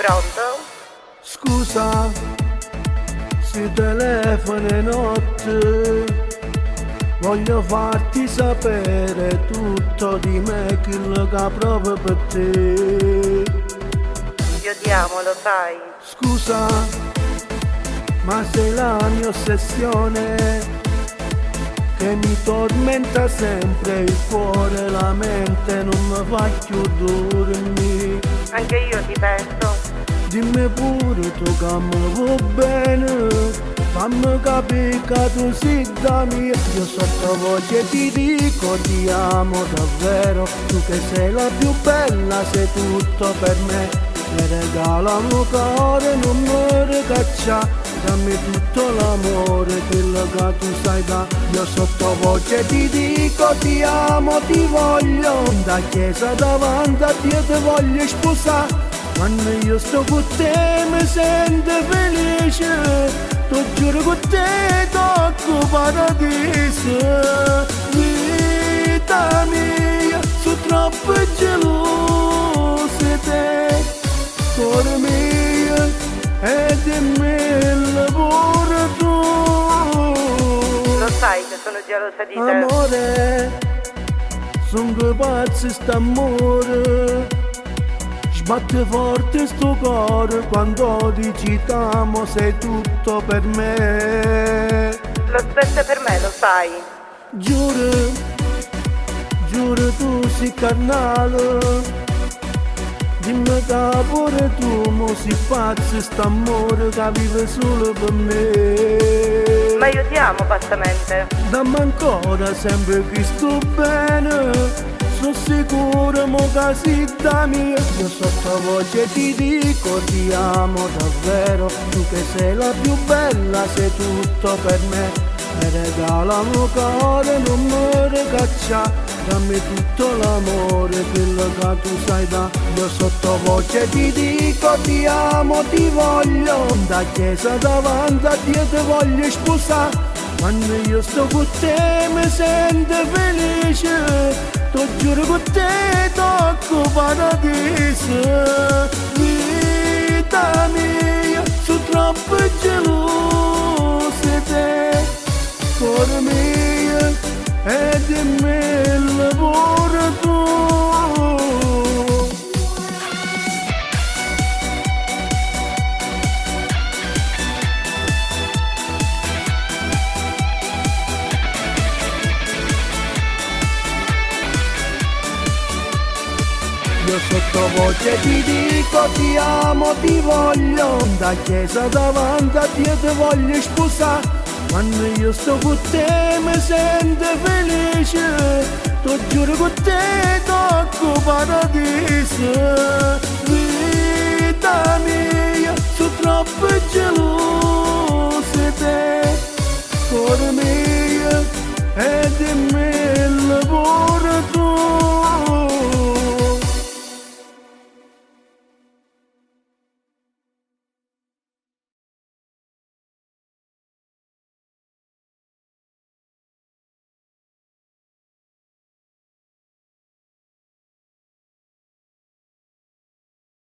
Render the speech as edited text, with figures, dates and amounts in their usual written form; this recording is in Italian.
Pronto? Scusa, si telefona notte, voglio farti sapere tutto di me, quello che provo per te. Io ti amo, lo sai. Scusa, ma sei la mia ossessione, che mi tormenta sempre il cuore, la mente non mi fa più dormire. Anche io ti penso. Dimmi pure tu che mi vuoi bene, fammi capire che tu sei da mia. Io sottovoce ti dico ti amo davvero, tu che sei la più bella, sei tutto per me. Mi regala il mio cuore, non mi ricaccia, dammi tutto l'amore, quello che tu sai da. Io sottovoce ti dico ti amo, ti voglio, da chiesa davanti a Dio ti voglio sposare. Quando io sto con te mi sento felice, ti giuro con te tocco paradiso. Vita mia, sono troppo gelosa di te, cuore mio, e dimmi pure tu. Lo sai che sono gelosa di te. Amore, sono che pazzo st'amore, sbatte forte sto cuore quando dici t'amo, sei tutto per me. Lo stesso per me, lo sai. Giuro, giuro tu sei carnale, dimmi che pure tu mo sei pazzo st'amore che vive solo per me. Ma io ti amo pazzamente. Dammi ancora sempre che sto bene, sono sicuro mo che sei da mia. Io sottovoce ti dico ti amo davvero, tu che sei la più bella, sei tutto per me. Mi regala il mio cuore, non mi ricaccia, dammi tutto l'amore, quello che tu sai da. Io sottovoce ti dico ti amo, ti voglio, da chiesa davanti a Dio ti voglio sposare. Quando io sto con te mi sento felice, ti giuro con te tocco paradiso. Vita mia, sono troppo gelosa di te, cuore mio, e dimmi pure tu. Io sottovoce ti dico ti amo, ti voglio, da chiesa davanti a Dio ti voglio sposare. Quando io sto con te mi sento felice, ti giuro con te tocco paradiso.